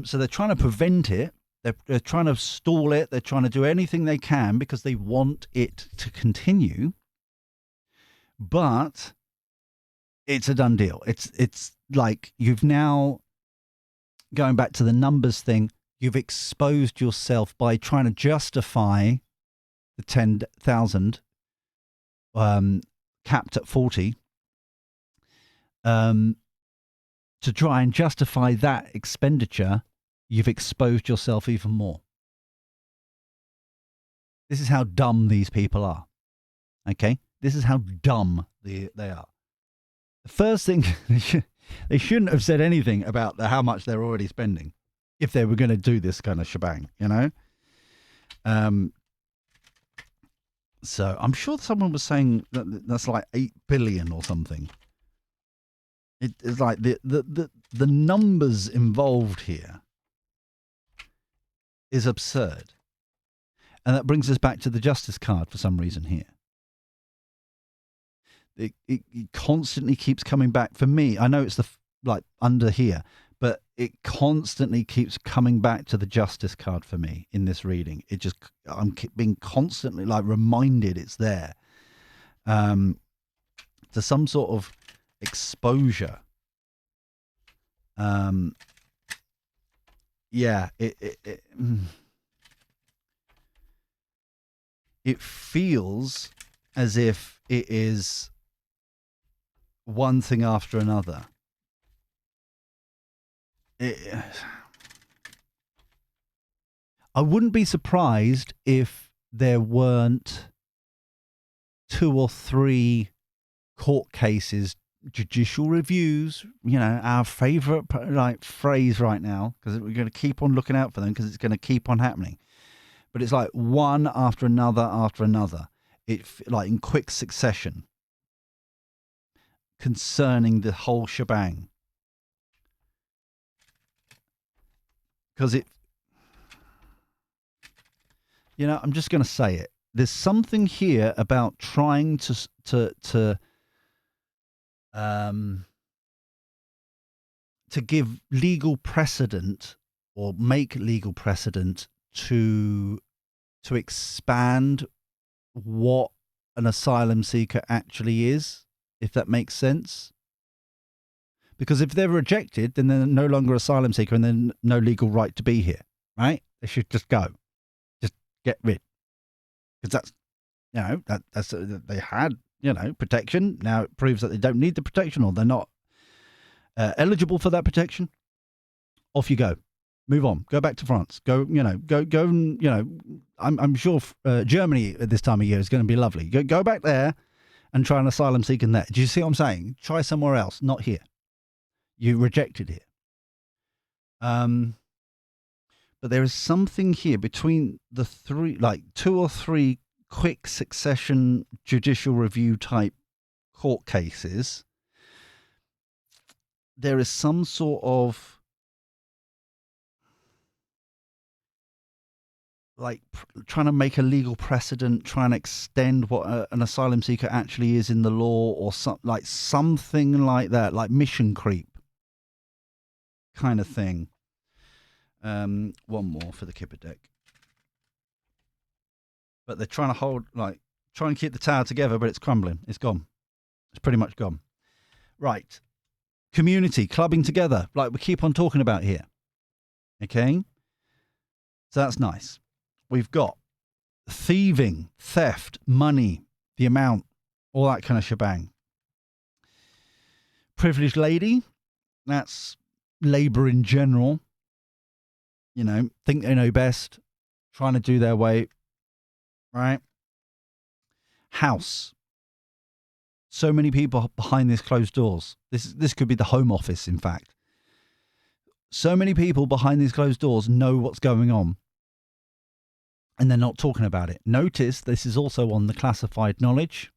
So they're trying to prevent it. They're trying to stall it. They're trying to do anything they can because they want it to continue. But it's a done deal. It's like you've now, going back to the numbers thing, you've exposed yourself by trying to justify the 10,000 capped at 40, to try and justify that expenditure. You've exposed yourself even more. This is how dumb these people are. Okay? This is how dumb they are. The first thing, they shouldn't have said anything about how much they're already spending if they were going to do this kind of shebang, you know? So I'm sure someone was saying that's like 8 billion or something. It's like the numbers involved here is absurd. And that brings us back to the justice card for some reason here. It constantly keeps coming back. For me, I know it's like under here, but it constantly keeps coming back to the justice card for me in this reading. I'm being constantly like reminded it's there, to some sort of exposure. Yeah, it feels as if it is one thing after another. I wouldn't be surprised if there weren't 2 or 3 court cases, judicial reviews, our favorite phrase right now, because we're going to keep on looking out for them because it's going to keep on happening. But it's like one after another. Like in quick succession, concerning the whole shebang. Because I'm just going to say it. There's something here about trying to give legal precedent or make legal precedent to expand what an asylum seeker actually is, if that makes sense. Because if they're rejected, then they're no longer asylum seeker and then no legal right to be here, right? They should just go. Just get rid. Because that's they had, protection. Now it proves that they don't need the protection, or they're not eligible for that protection, Off you go. Move on. Go back to France. Go. I'm sure Germany at this time of year is going to be lovely. Go back there and try an asylum seeking there. Do you see what I'm saying? Try somewhere else, not here. You rejected here. But there is something here between the three, like 2 or 3 quick succession judicial review type court cases. There is some sort of like trying to make a legal precedent, trying to extend what an asylum seeker actually is in the law, or something like that, like mission creep kind of thing. One more for the Kipper deck. But they're trying to keep the tower together, but it's crumbling. It's gone. It's pretty much gone. Right. Community, clubbing together, like we keep on talking about here. Okay? So that's nice. We've got thieving, theft, money, the amount, all that kind of shebang. Privileged lady, that's labour in general. Think they know best, trying to do their way, right? House. So many people behind these closed doors. This could be the Home Office, in fact. So many people behind these closed doors know what's going on, and they're not talking about it. Notice this is also on the classified knowledge.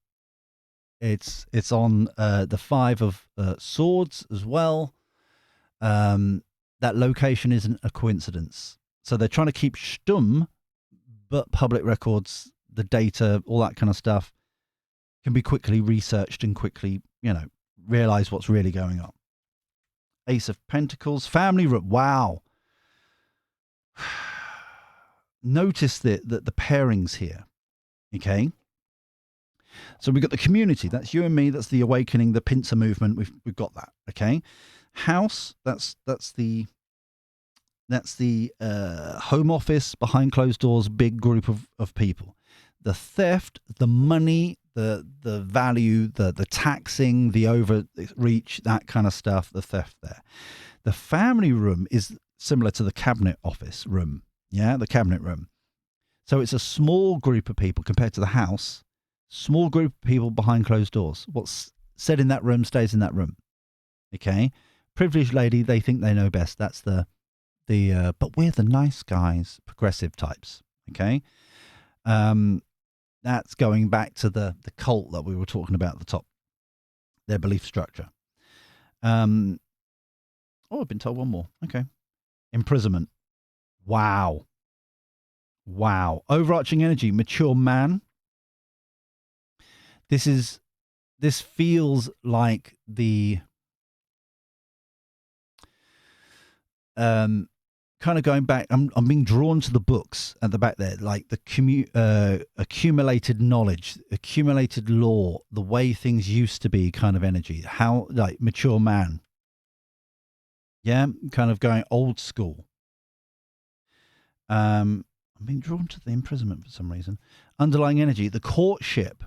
It's on the 5 of Swords as well. That location isn't a coincidence. So they're trying to keep stum, but public records, the data, all that kind of stuff can be quickly researched and quickly, realize what's really going on. Ace of Pentacles, family room. Wow. Notice the pairings here. Okay. So we've got the community. That's you and me. That's the awakening, the pincer movement. We've got that. Okay. House. That's the Home Office, behind closed doors, big group of people. The theft, the money, the value, the taxing, the overreach, that kind of stuff, the theft there. The family room is similar to the cabinet office room. Yeah, the cabinet room. So it's a small group of people compared to the house. Small group of people behind closed doors. What's said in that room stays in that room. Okay? Privileged lady, they think they know best. That's the but we're the nice guys, progressive types. Okay? That's going back to the cult that we were talking about at the top. Their belief structure. I've been told one more. Okay. Imprisonment. Wow. Overarching energy, mature man. This feels like the kind of going back. I'm being drawn to the books at the back there, like the accumulated knowledge, accumulated law, the way things used to be kind of energy. How, like, mature man. Yeah, kind of going old school. I'm being drawn to the imprisonment for some reason. Underlying energy, the courtship.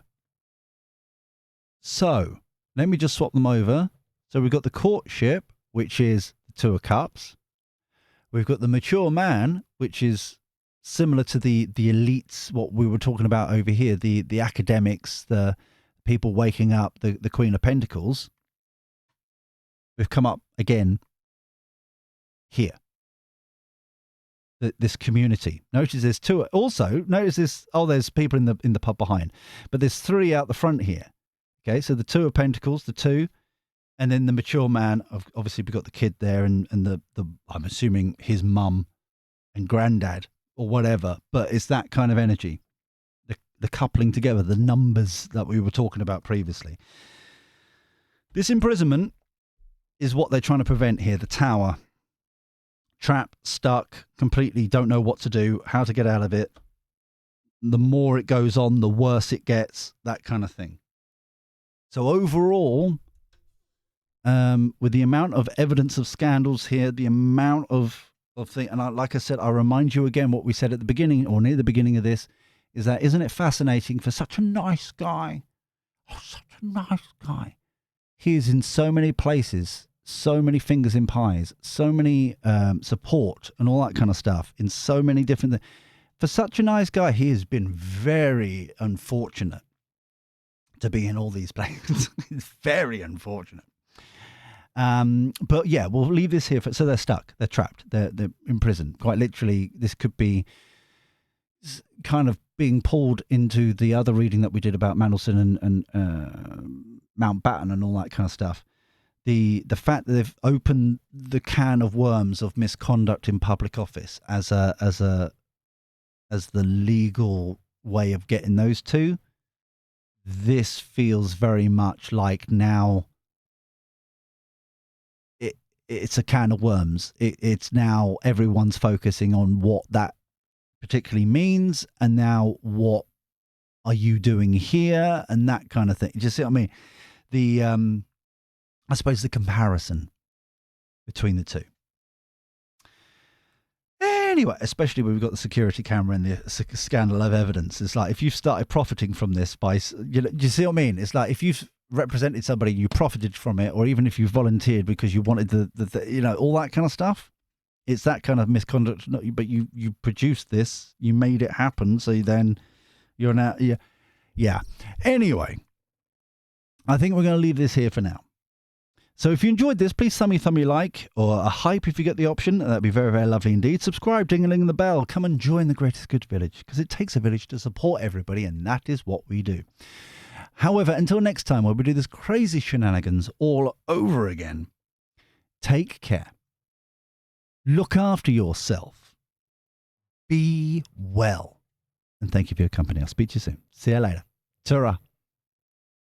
So let me just swap them over. So we've got the courtship, which is the 2 of Cups. We've got the mature man, which is similar to the elites, what we were talking about over here, the academics, the people waking up, the Queen of Pentacles. We've come up again here. This community. Notice there's 2. Also, notice this. Oh, there's people in the pub behind, but there's 3 out the front here. Okay, so the 2 of Pentacles, the 2. And then the mature man, obviously we've got the kid there and the I'm assuming his mum and granddad or whatever, but it's that kind of energy. The coupling together, the numbers that we were talking about previously. This imprisonment is what they're trying to prevent here, the tower. Trap, stuck, completely don't know what to do, how to get out of it. The more it goes on, the worse it gets, that kind of thing. So overall, with the amount of evidence of scandals here, the amount of things, and like I said, I remind you again what we said at the beginning or near the beginning of this, is that isn't it fascinating for such a nice guy? Oh, such a nice guy. He is in so many places, so many fingers in pies, so many support and all that kind of stuff in so many different things. For such a nice guy, he has been very unfortunate to be in all these places. It's very unfortunate. But yeah, we'll leave this here. So they're stuck. They're trapped. They're in prison. Quite literally, this could be kind of being pulled into the other reading that we did about Mandelson and Mountbatten and all that kind of stuff. The fact that they've opened the can of worms of misconduct in public office as the legal way of getting those two. This feels very much like now it's a can of worms. It's now everyone's focusing on what that particularly means, and now what are you doing here, and that kind of thing. Do you see what I mean? I suppose the comparison between the two. Anyway, especially when we've got the security camera and the scandal of evidence, it's like if you've started profiting from this by, do you see what I mean? It's like if you've represented somebody, you profited from it, or even if you volunteered because you wanted the all that kind of stuff. It's that kind of misconduct. But you produced this, you made it happen, so then you're now yeah. Anyway, I think we're going to leave this here for now. So if you enjoyed this, please thumb me like, or a hype if you get the option. That'd be very, very lovely indeed. Subscribe, ding-a-ling the bell. Come and join the Greatest Good Village, because it takes a village to support everybody, and that is what we do. However, until next time, where we do this crazy shenanigans all over again, take care. Look after yourself. Be well. And thank you for your company. I'll speak to you soon. See you later. Ta-ra.